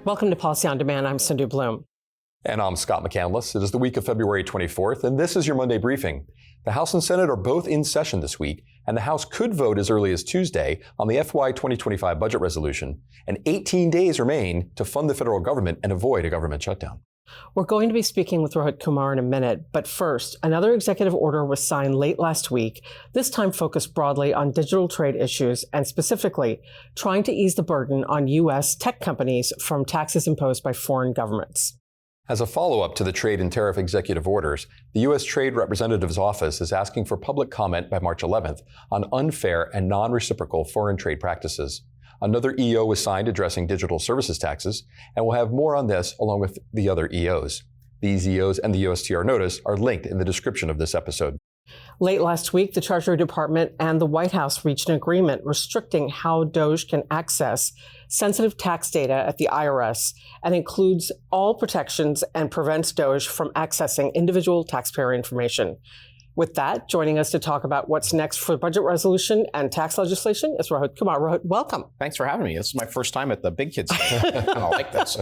Welcome to Policy on Demand. I'm Sindhu Blume. And I'm Scott McCandless. It is the week of February 24th, and this is your Monday briefing. The House and Senate are both in session this week, and the House could vote as early as Tuesday on the FY 2025 budget resolution, and 18 days remain to fund the federal government and avoid a government shutdown. We're going to be speaking with Rohit Kumar in a minute, but first, another executive order was signed late last week, this time focused broadly on digital trade issues and specifically trying to ease the burden on U.S. tech companies from taxes imposed by foreign governments. As a follow-up to the trade and tariff executive orders, the U.S. Trade Representative's Office is asking for public comment by March 11th on unfair and non-reciprocal foreign trade practices. Another EO was signed addressing digital services taxes, and we'll have more on this along with the other EOs. These EOs and the USTR notice are linked in the description of this episode. Late last week, the Treasury Department and the White House reached an agreement restricting how DOJ can access sensitive tax data at the IRS and includes all protections and prevents DOJ from accessing individual taxpayer information. With that, joining us to talk about what's next for budget resolution and tax legislation is Rohit Kumar. Rohit, welcome. Thanks for having me. This is my first time at the Big Kids Day. I like this.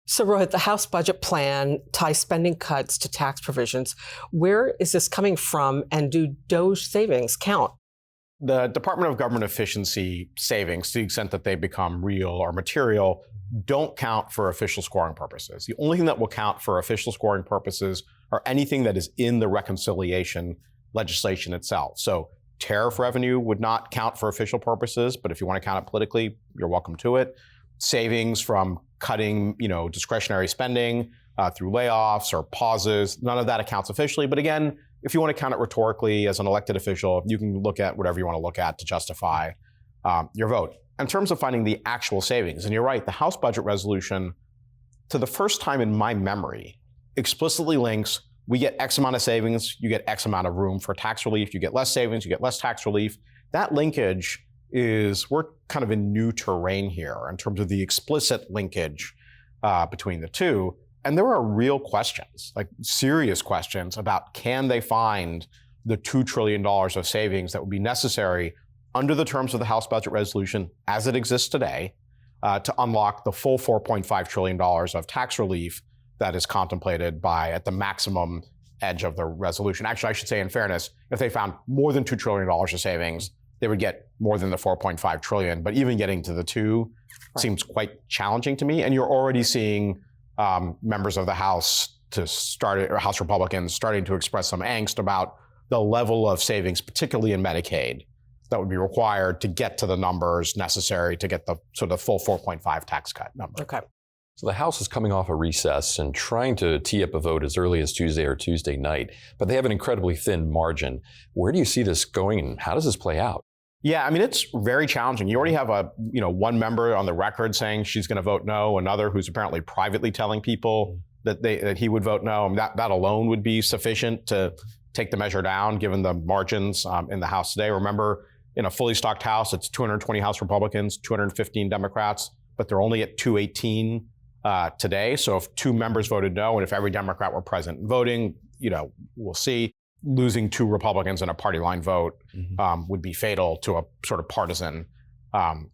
So Rohit, the House budget plan ties spending cuts to tax provisions. Where is this coming from, and do DOJ savings count? The Department of Government Efficiency savings, to the extent that they become real or material, don't count for official scoring purposes. The only thing that will count for official scoring purposes are anything that is in the reconciliation legislation itself. So tariff revenue would not count for official purposes, but if you want to count it politically, you're welcome to it. Savings from cutting, discretionary spending through layoffs or pauses, none of that accounts officially. But again, if you want to count it rhetorically as an elected official, you can look at whatever you want to look at to justify your vote. In terms of finding the actual savings, and you're right, the House budget resolution, to the first time in my memory, explicitly links, we get X amount of savings, you get X amount of room for tax relief, you get less savings, you get less tax relief. That linkage we're kind of in new terrain here in terms of the explicit linkage between the two. And there are real questions, like serious questions about can they find the $2 trillion of savings that would be necessary under the terms of the House budget resolution as it exists today to unlock the full $4.5 trillion of tax relief that is contemplated at the maximum edge of the resolution. Actually, I should say in fairness, if they found more than $2 trillion of savings, they would get more than the 4.5 trillion. But even getting to the two seems quite challenging to me. And you're already seeing members of the House or House Republicans starting to express some angst about the level of savings, particularly in Medicaid, that would be required to get to the numbers necessary to get the full 4.5 tax cut number. Okay. So the House is coming off a recess and trying to tee up a vote as early as Tuesday or Tuesday night, but they have an incredibly thin margin. Where do you see this going, and how does this play out? Yeah, I mean, it's very challenging. You already have one member on the record saying she's going to vote no, another who's apparently privately telling people that he would vote no. I mean, that alone would be sufficient to take the measure down, given the margins in the House today. Remember, in a fully stocked House, it's 220 House Republicans, 215 Democrats, but they're only at 218 today. So if two members voted no, and if every Democrat were present and voting, we'll see. Losing two Republicans in a party line vote would be fatal to a sort of partisan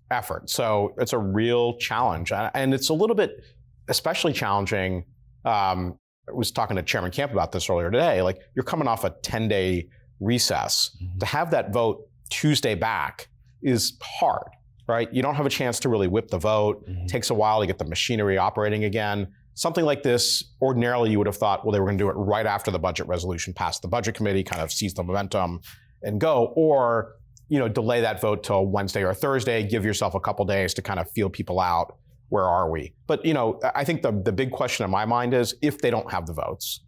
effort. So it's a real challenge. And it's a little bit especially challenging. I was talking to Chairman Camp about this earlier today. Like, you're coming off a 10-day recess. To have that vote Tuesday back is hard, right? You don't have a chance to really whip the vote. It takes a while to get the machinery operating again. Something like this, ordinarily you would have thought, well, they were going to do it right after the budget resolution passed the budget committee, kind of seize the momentum and go, or delay that vote till Wednesday or Thursday, give yourself a couple days to kind of feel people out. Where are we? But I think the big question in my mind is, if they don't have the votes,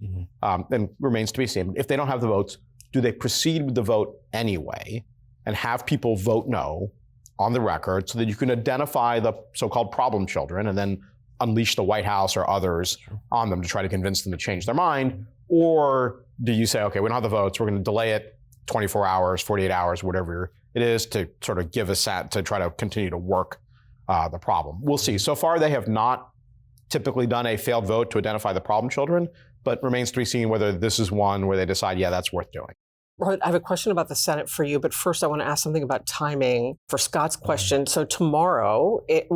then remains to be seen. If they don't have the votes, do they proceed with the vote anyway and have people vote no on the record so that you can identify the so-called problem children and then unleash the White House or others on them to try to convince them to change their mind? Or do you say, okay, we don't have the votes, we're going to delay it 24 hours, 48 hours, whatever it is, to sort of give us that, to try to continue to work the problem? We'll see. So far, they have not typically done a failed vote to identify the problem children, but remains to be seen whether this is one where they decide, yeah, that's worth doing. Rohit, I have a question about the Senate for you, but first I want to ask something about timing for Scott's question. So tomorrow, at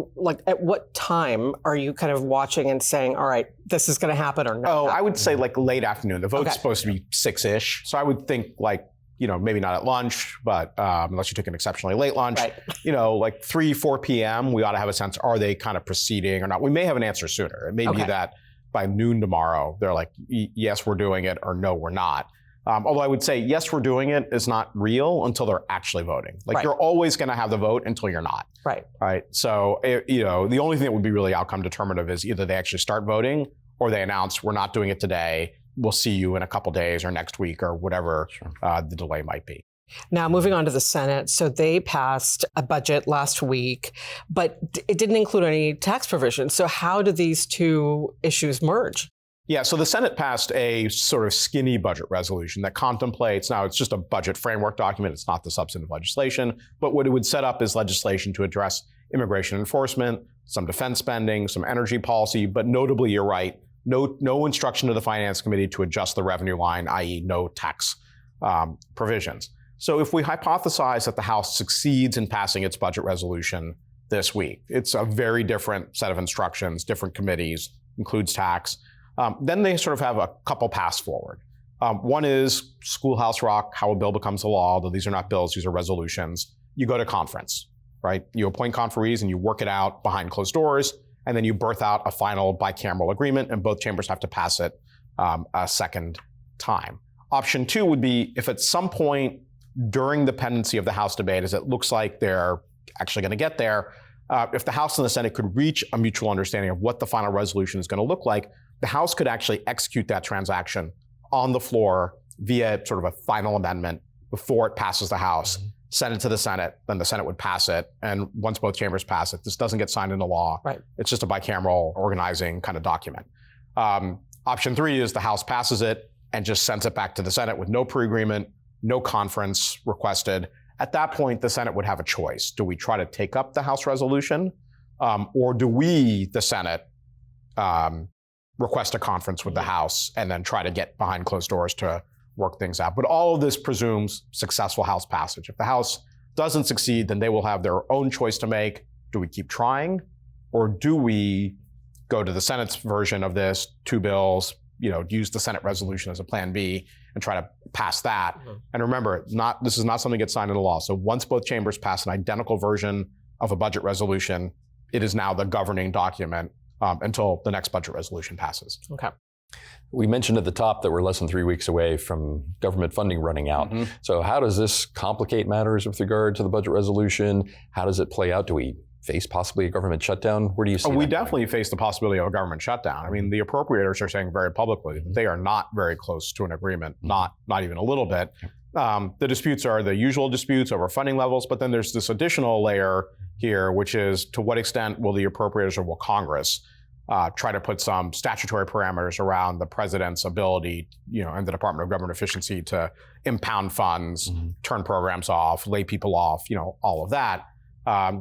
what time are you kind of watching and saying, all right, this is going to happen or not? Oh, I would say like late afternoon. The vote's supposed to be 6-ish. So I would think like, maybe not at lunch, but unless you took an exceptionally late lunch, Right. Like 3, 4 p.m., we ought to have a sense, are they kind of proceeding or not? We may have an answer sooner. It may be that by noon tomorrow, they're like, yes, we're doing it, or no, we're not. Although I would say, yes, we're doing it is not real until they're actually voting. Like you're always going to have the vote until you're not. Right. So, the only thing that would be really outcome determinative is either they actually start voting or they announce we're not doing it today. We'll see you in a couple days or next week or whatever the delay might be. Now, moving on to the Senate. So they passed a budget last week, but it didn't include any tax provisions. So how do these two issues merge? Yeah, so the Senate passed a sort of skinny budget resolution that contemplates, now it's just a budget framework document, it's not the substantive legislation, but what it would set up is legislation to address immigration enforcement, some defense spending, some energy policy, but notably, you're right, no instruction to the Finance Committee to adjust the revenue line, i.e. no tax provisions. So if we hypothesize that the House succeeds in passing its budget resolution this week, it's a very different set of instructions, different committees, includes tax. Then they sort of have a couple paths forward. One is Schoolhouse Rock, how a bill becomes a law, although these are not bills, these are resolutions. You go to conference, right? You appoint conferees and you work it out behind closed doors, and then you birth out a final bicameral agreement, and both chambers have to pass it a second time. Option 2 would be if at some point during the pendency of the House debate, as it looks like they're actually going to get there, if the House and the Senate could reach a mutual understanding of what the final resolution is going to look like, the House could actually execute that transaction on the floor via sort of a final amendment before it passes the House, send it to the Senate, then the Senate would pass it. And once both chambers pass it, this doesn't get signed into law. Right. It's just a bicameral organizing kind of document. Option 3 is the House passes it and just sends it back to the Senate with no pre-agreement, no conference requested. At that point, the Senate would have a choice. Do we try to take up the House resolution, or do we, the Senate, request a conference with the House and then try to get behind closed doors to work things out? But all of this presumes successful House passage. If the House doesn't succeed, then they will have their own choice to make. Do we keep trying, or do we go to the Senate's version of this, 2 bills, use the Senate resolution as a plan B and try to pass that? And remember, this is not something that gets signed into law. So once both chambers pass an identical version of a budget resolution, it is now the governing document until the next budget resolution passes. Okay. We mentioned at the top that we're less than 3 weeks away from government funding running out. So how does this complicate matters with regard to the budget resolution? How does it play out? Do we face possibly a government shutdown? Where do you see We that definitely face the possibility of a government shutdown. I mean, the appropriators are saying very publicly that they are not very close to an agreement, not even a little bit. The disputes are the usual disputes over funding levels, but then there's this additional layer here, which is to what extent will the appropriators or will Congress try to put some statutory parameters around the president's ability, and the Department of Government Efficiency to impound funds, turn programs off, lay people off, all of that.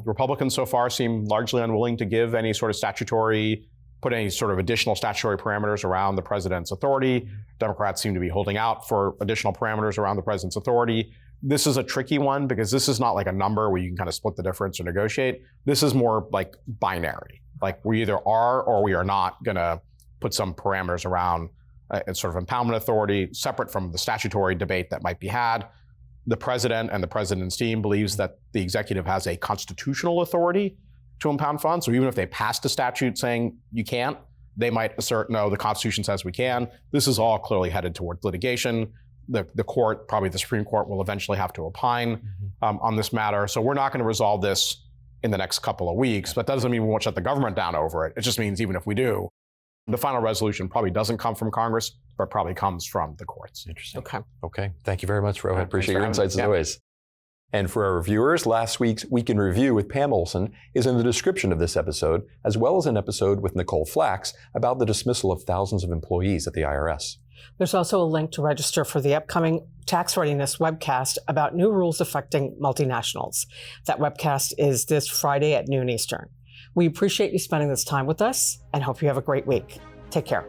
Republicans so far seem largely unwilling to give any sort of put any sort of additional statutory parameters around the president's authority. Democrats seem to be holding out for additional parameters around the president's authority. This is a tricky one because this is not like a number where you can kind of split the difference or negotiate. This is more like binary. Like we either are or we are not going to put some parameters around a sort of impoundment authority separate from the statutory debate that might be had. The president and the president's team believes that the executive has a constitutional authority to impound funds. So even if they passed a statute saying you can't, they might assert, no, the Constitution says we can. This is all clearly headed toward litigation. The court, probably the Supreme Court, will eventually have to opine on this matter. So we're not going to resolve this in the next couple of weeks, but that doesn't mean we won't shut the government down over it. It just means even if we do, the final resolution probably doesn't come from Congress, but probably comes from the courts. Interesting. Okay. Thank you very much, Rohit. Appreciate your insights as Yeah. always. And for our viewers, last week's Week in Review with Pam Olson is in the description of this episode, as well as an episode with Nicole Flax about the dismissal of thousands of employees at the IRS. There's also a link to register for the upcoming Tax Readiness webcast about new rules affecting multinationals. That webcast is this Friday at noon Eastern. We appreciate you spending this time with us and hope you have a great week. Take care.